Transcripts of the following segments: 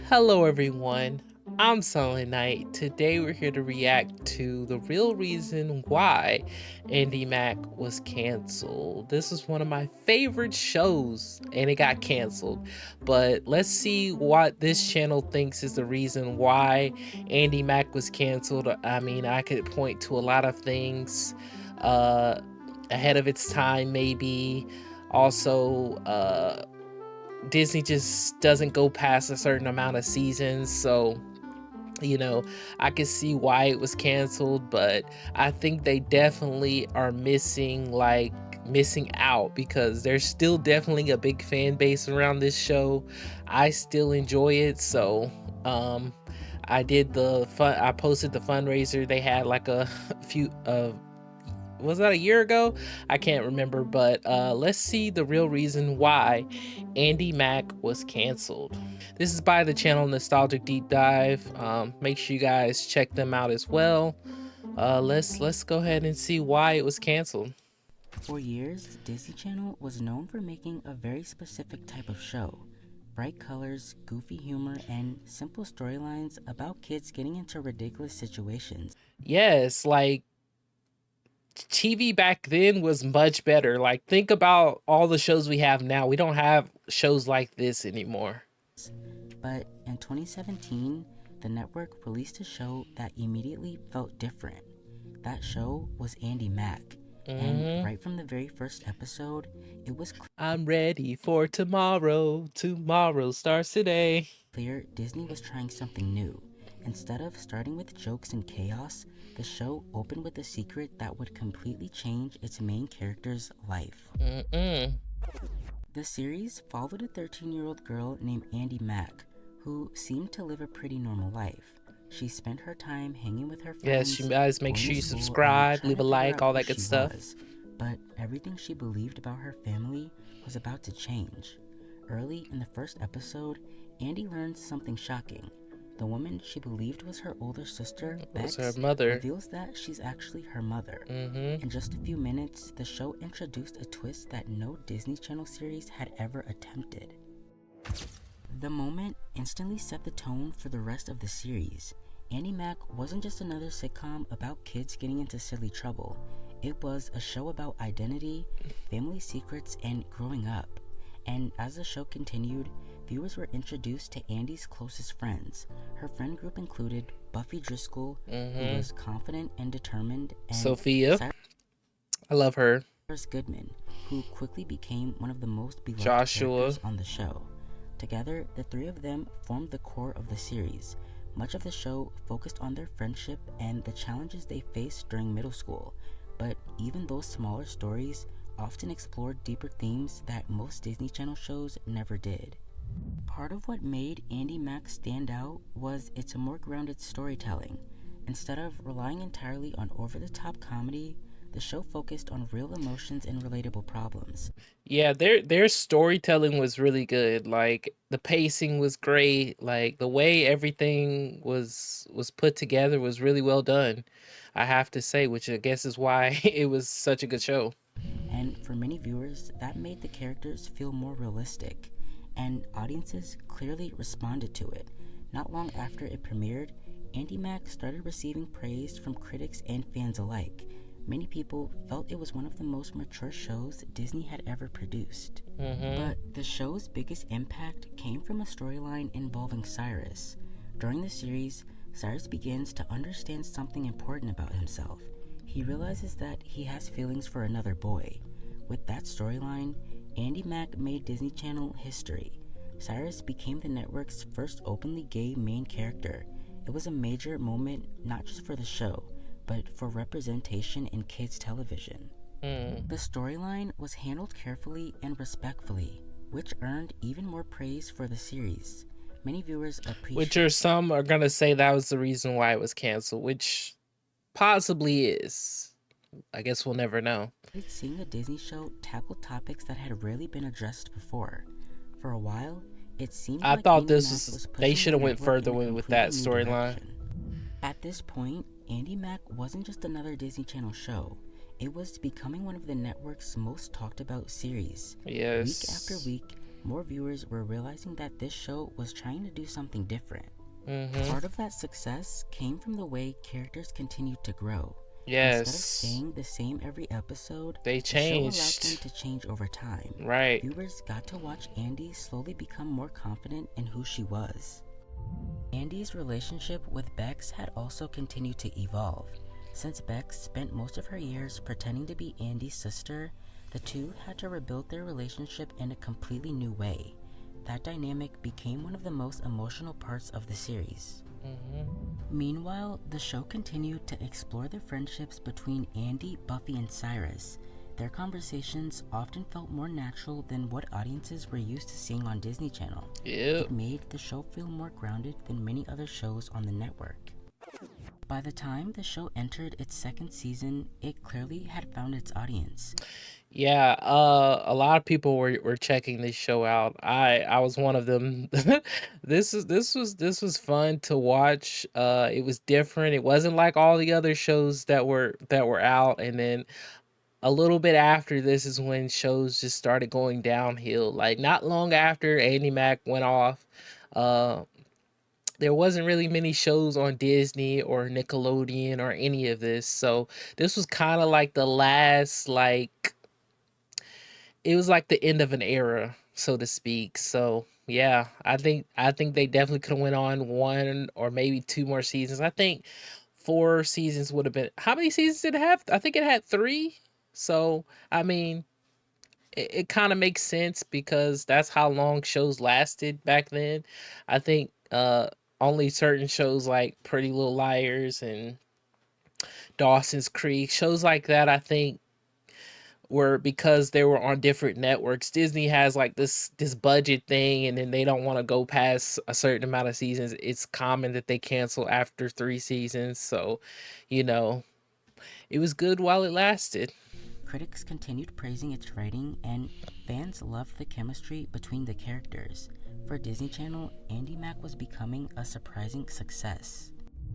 Hello everyone, I'm SilentKnight. Today we're here to react to the real reason why Andi Mack was canceled. This is one of my favorite shows and it got canceled. But let's see what this channel thinks is the reason why Andi Mack was canceled. I mean, I could point to a lot of things ahead of its time, maybe. Also, Disney just doesn't go past a certain amount of seasons, so you know, I can see why it was canceled, but I think they definitely are missing out because there's still definitely a big fan base around this show. I still enjoy it, so I posted the fundraiser. They had like a few was that a year ago? I can't remember, but let's see the real reason why Andi Mack was canceled. This is by the channel Nostalgic Deep Dive. Make sure you guys check them out as well. Let's go ahead and see why it was canceled. For years, Disney Channel was known for making a very specific type of show. Bright colors, goofy humor, and simple storylines about kids getting into ridiculous situations. Yes, like TV back then was much better. Like think about all the shows we have now. We don't have shows like this anymore. But in 2017, the network released a show that immediately felt different. That show was Andi Mack. And right from the very first episode, it was I'm ready for tomorrow. Tomorrow starts today. clear Disney was trying something new. Instead of starting with jokes and chaos, the show opened with a secret that would completely change its main character's life. The series followed a 13-year-old girl named Andi Mack, who seemed to live a pretty normal life. She spent her time hanging with her friends. Yes, you guys make sure you subscribe, leave a like, all that good stuff. But everything she believed about her family was about to change. Early in the first episode, Andi learns something shocking. The woman she believed was her older sister, Bex, her mother, reveals that she's actually her mother. In just a few minutes, the show introduced a twist that no Disney Channel series had ever attempted. The moment instantly set the tone for the rest of the series. Andi Mack wasn't just another sitcom about kids getting into silly trouble. It was a show about identity, family secrets, and growing up. And as the show continued, viewers were introduced to Andi's closest friends. Her friend group included Buffy Driscoll, who was confident and determined, and Sophia. I love her. Cyrus Goodman, who quickly became one of the most beloved Joshua characters on the show. Together, the three of them formed the core of the series. Much of the show focused on their friendship and the challenges they faced during middle school, but even those smaller stories often explored deeper themes that most Disney Channel shows never did. Part of what made Andi Mack stand out was its more grounded storytelling. Instead of relying entirely on over-the-top comedy, the show focused on real emotions and relatable problems. Yeah, their storytelling was really good. Like the pacing was great. Like the way everything was put together was really well done. I have to say, which I guess is why it was such a good show. And for many viewers, that made the characters feel more realistic, and audiences clearly responded to it. Not long after it premiered, Andi Mack started receiving praise from critics and fans alike. Many people felt it was one of the most mature shows Disney had ever produced. But the show's biggest impact came from a storyline involving Cyrus. During the series, Cyrus begins to understand something important about himself. He realizes that he has feelings for another boy. With that storyline, Andi Mack made Disney Channel history. Cyrus became the network's first openly gay main character. It was a major moment not just for the show, but for representation in kids' television. The storyline was handled carefully and respectfully, which earned even more praise for the series. Many viewers appreciate. Some are gonna say that was the reason why it was canceled, which possibly is. I guess we'll never know. Seeing a Disney show tackle topics that had rarely been addressed before. For a while, it seemed I like thought Andi this Mack was pushing they the should have went network further in a with that completely new storyline. direction. At this point, Andi Mack wasn't just another Disney Channel show. It was becoming one of the network's most talked about series. Yes. Week after week, more viewers were realizing that this show was trying to do something different. Mm-hmm. Part of that success came from the way characters continued to grow. Instead of Yes. staying the same every episode, They the show allowed them changed. to change over time. Right. Viewers got to watch Andi slowly become more confident in who she was. Andi's relationship with Bex had also continued to evolve. Since Bex spent most of her years pretending to be Andi's sister, the two had to rebuild their relationship in a completely new way. That dynamic became one of the most emotional parts of the series. Mm-hmm. Meanwhile, the show continued to explore the friendships between Andi, Buffy, and Cyrus. Their conversations often felt more natural than what audiences were used to seeing on Disney Channel. Yep. It made the show feel more grounded than many other shows on the network. By the time the show entered its second season, it clearly had found its audience. Yeah, a lot of people were checking this show out. I was one of them. This was fun to watch. It was different. It wasn't like all the other shows that were out. And then a little bit after this is when shows just started going downhill. Like not long after Andy Mack went off, uh, there wasn't really many shows on Disney or Nickelodeon or any of this. So this was kind of like the last like it was like the end of an era, so to speak. So yeah, I think they definitely could have went on one or maybe two more seasons. I think 4 seasons would have been. How many seasons did it have? I think it had 3. So I mean, it kind of makes sense because that's how long shows lasted back then. I think only certain shows like Pretty Little Liars and Dawson's Creek, shows like that, I think were because they were on different networks. Disney has like this budget thing, and then they don't want to go past a certain amount of seasons. It's common that they cancel after 3 seasons. So, you know, it was good while it lasted. Critics continued praising its writing, and fans loved the chemistry between the characters. For Disney Channel, Andy Mack was becoming a surprising success.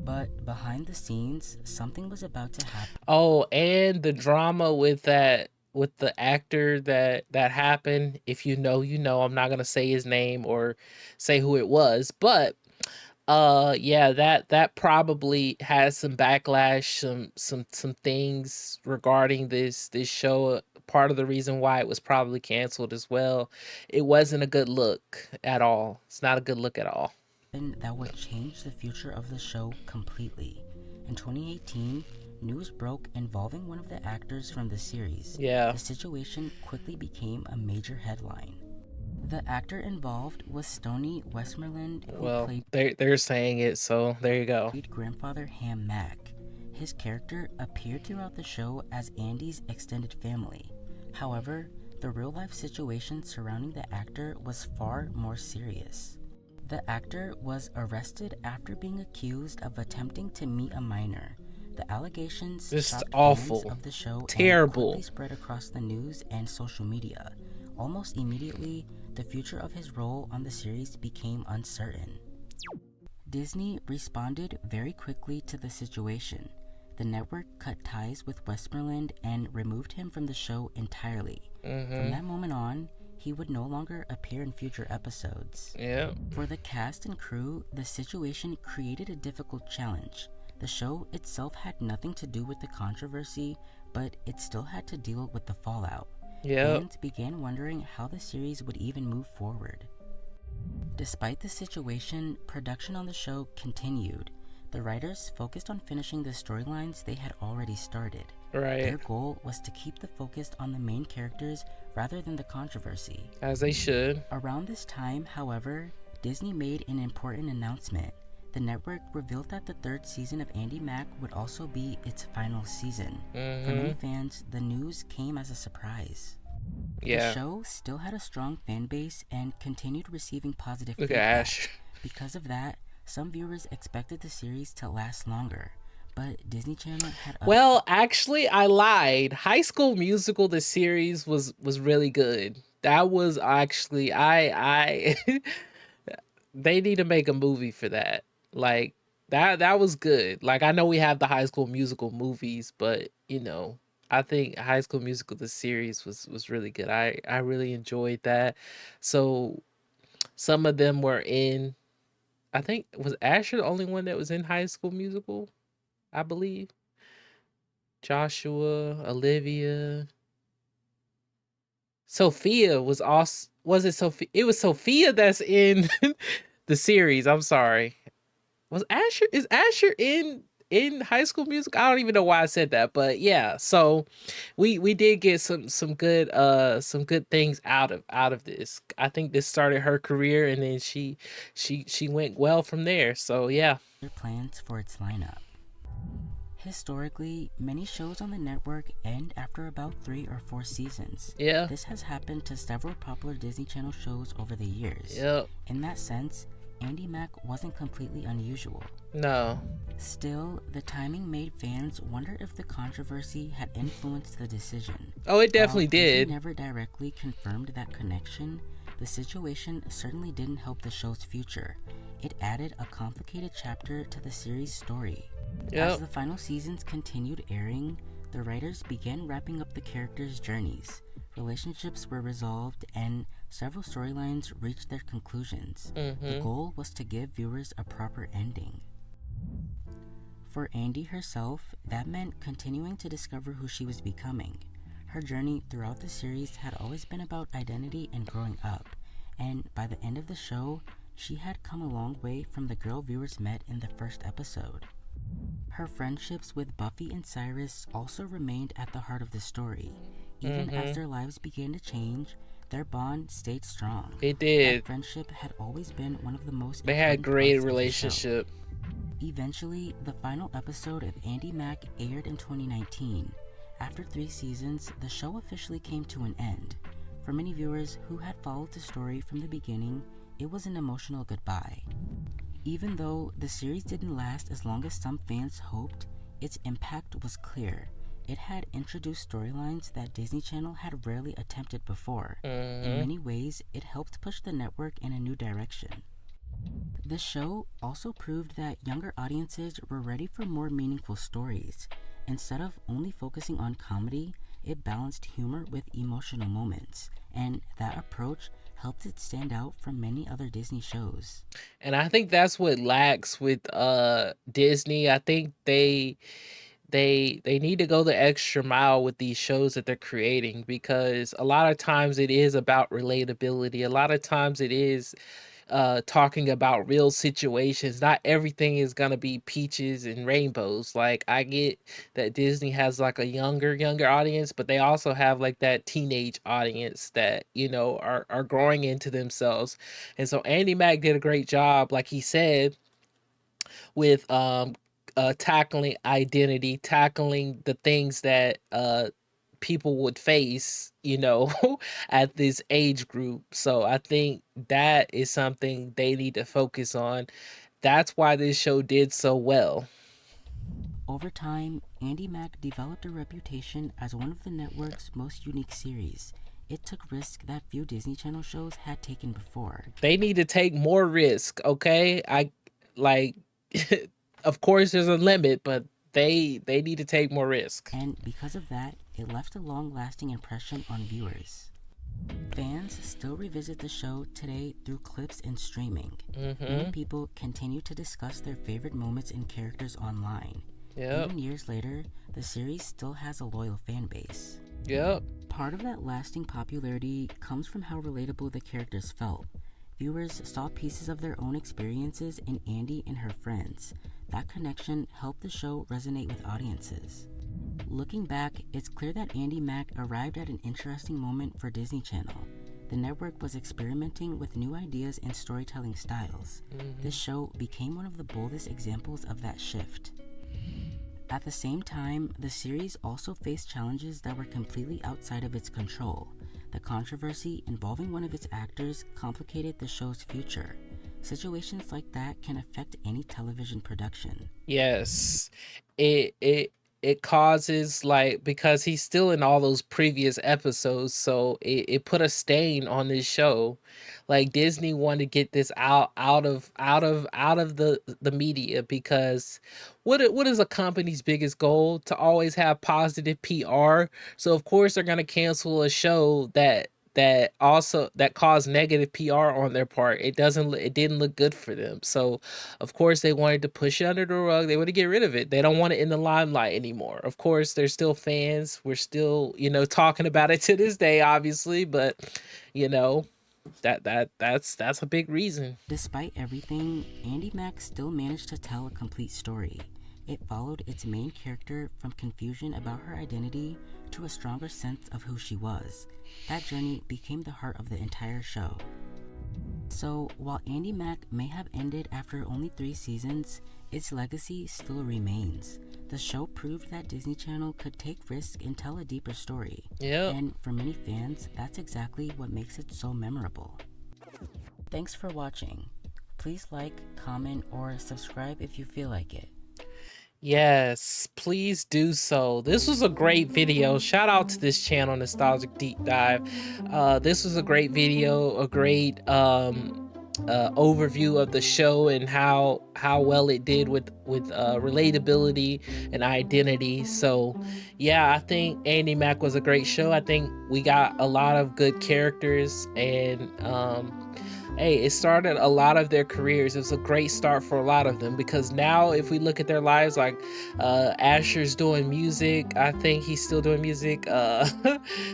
But behind the scenes, something was about to happen. Oh, and the drama with the actor that happened. If you know, you know. I'm not gonna say his name or say who it was, but yeah, that probably has some backlash, some things regarding this show. Part of the reason why it was probably canceled as well. It wasn't a good look at all. It's not a good look at all. That would change the future of the show completely. In 2018, news broke involving one of the actors from the series. Yeah. The situation quickly became a major headline. The actor involved was Stoney Westmoreland, who Well, they're saying it, so there you go. played grandfather Ham Mack. His character appeared throughout the show as Andy's extended family. However, the real-life situation surrounding the actor was far more serious. The actor was arrested after being accused of attempting to meet a minor. The allegations Just shocked awful. fans of the show Terrible. and quickly spread across the news and social media. Almost immediately, the future of his role on the series became uncertain. Disney responded very quickly to the situation. The network cut ties with Westmoreland and removed him from the show entirely. From that moment on, he would no longer appear in future episodes. Yeah. For the cast and crew, the situation created a difficult challenge. The show itself had nothing to do with the controversy, but it still had to deal with the fallout. Yeah. Fans began wondering how the series would even move forward. Despite the situation, production on the show continued. The writers focused on finishing the storylines they had already started. Right. Their goal was to keep the focus on the main characters rather than the controversy. As they should. Around this time, however, Disney made an important announcement. The network revealed that the third season of Andy Mack would also be its final season. For many fans, the news came as a surprise. Yeah. The show still had a strong fan base and continued receiving positive Look at feedback. Ash. Because of that, some viewers expected the series to last longer, but Disney Channel had Well, actually, I lied. High School Musical, the series was really good. That was actually I they need to make a movie for that. Like that was good. Like I know we have the High School Musical movies, but you know, I think High School Musical the series was really good. I really enjoyed that. So some of them were in. I think was Asher the only one that was in High School Musical. I believe Joshua, Olivia, Sophia was also. Was it Sophia? It was Sophia that's in the series. I'm sorry. Was Asher is Asher in High School Music? I don't even know why I said that, but yeah. So we did get some good things out of this. I think this started her career, and then she went well from there. So yeah. Their plans for its lineup. Historically, many shows on the network end after about 3 or 4 seasons. Yeah. This has happened to several popular Disney Channel shows over the years. Yep. In that sense, Andi Mack wasn't completely unusual. No. Still, the timing made fans wonder if the controversy had influenced the decision. Oh, it definitely While Disney did. never directly confirmed that connection, the situation certainly didn't help the show's future. It added a complicated chapter to the series' story. Yep. As the final seasons continued airing, the writers began wrapping up the characters' journeys. Relationships were resolved, and several storylines reached their conclusions. The goal was to give viewers a proper ending. For Andi herself, that meant continuing to discover who she was becoming. Her journey throughout the series had always been about identity and growing up, and by the end of the show, she had come a long way from the girl viewers met in the first episode. Her friendships with Buffy and Cyrus also remained at the heart of the story. Even as their lives began to change, their bond stayed strong. It did. That friendship had always been one of the most They had important great parts of the relationship. show. Eventually, the final episode of Andi Mack aired in 2019. After 3 seasons, the show officially came to an end. For many viewers who had followed the story from the beginning, it was an emotional goodbye. Even though the series didn't last as long as some fans hoped, its impact was clear. It had introduced storylines that Disney Channel had rarely attempted before. In many ways, it helped push the network in a new direction. The show also proved that younger audiences were ready for more meaningful stories. Instead of only focusing on comedy, it balanced humor with emotional moments, and that approach helped it stand out from many other Disney shows. And I think that's what lacks with Disney. I think they need to go the extra mile with these shows that they're creating, because a lot of times it is about relatability. A lot of times it is talking about real situations. Not everything is gonna be peaches and rainbows. Like, I get that Disney has like a younger audience, but they also have like that teenage audience that, you know, are growing into themselves. And so Andy Mack did a great job, like he said, with tackling identity, tackling the things that people would face, you know, at this age group. So I think that is something they need to focus on. That's why this show did so well. Over time, Andi Mack developed a reputation as one of the network's most unique series. It took risks that few Disney Channel shows had taken before. They need to take more risk, okay? I like of course there's a limit, but they need to take more risk. And because of that, it left a long-lasting impression on viewers. Fans still revisit the show today through clips and streaming. Many people continue to discuss their favorite moments and characters online. Yep. Even years later, the series still has a loyal fan base. Yep. Part of that lasting popularity comes from how relatable the characters felt. Viewers saw pieces of their own experiences in Andi and her friends. That connection helped the show resonate with audiences. Looking back, it's clear that Andi Mack arrived at an interesting moment for Disney Channel. The network was experimenting with new ideas and storytelling styles. This show became one of the boldest examples of that shift. At the same time, the series also faced challenges that were completely outside of its control. The controversy involving one of its actors complicated the show's future. Situations like that can affect any television production. Yes. It it causes, like, because he's still in all those previous episodes, so it put a stain on this show. Like, Disney wanted to get this out of the media, because what is a company's biggest goal? To always have positive PR. So of course they're gonna cancel a show that caused negative PR on their part. It didn't look good for them. So of course they wanted to push it under the rug. They want to get rid of it. They don't want it in the limelight anymore. Of course, there's still fans. We're still, talking about it to this day, obviously, but you know, that's a big reason. Despite everything, Andi Mack still managed to tell a complete story. It followed its main character from confusion about her identity to a stronger sense of who she was. That journey became the heart of the entire show. So, while Andi Mack may have ended after only 3 seasons, its legacy still remains. The show proved that Disney Channel could take risks and tell a deeper story. Yeah. And for many fans, that's exactly what makes it so memorable. Thanks for watching. Please like, comment, or subscribe if you feel like it. Yes, please do so. This was a great video. Shout out to this channel, Nostalgic Deep Dive. This was a great video, a great overview of the show and how well it did with relatability and identity. So yeah, I think Andi Mack was a great show. I think we got a lot of good characters, and hey, it started a lot of their careers. It was a great start for a lot of them, because now if we look at their lives, like Asher's doing music. I think he's still doing music.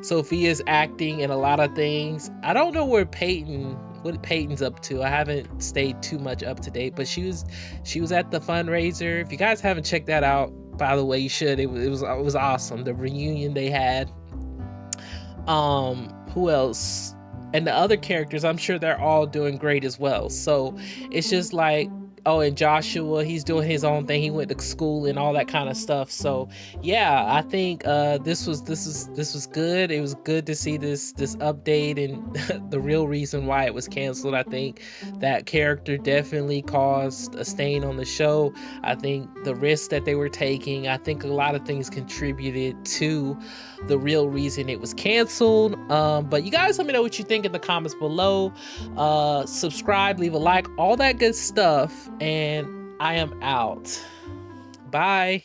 Sophia's acting in a lot of things. I don't know what Peyton's up to. I haven't stayed too much up to date, but she was at the fundraiser. If you guys haven't checked that out, by the way, you should. It was awesome. The reunion they had. Who else? And the other characters, I'm sure they're all doing great as well. So it's just like, oh, and Joshua, he's doing his own thing. He went to school and all that kind of stuff. So yeah, I think this was good. It was good to see this update and the real reason why it was canceled. I think that character definitely caused a stain on the show. I think the risks that they were taking, I think a lot of things contributed to the real reason it was canceled. But you guys let me know what you think in the comments below. Subscribe, leave a like, all that good stuff, and I am out. Bye.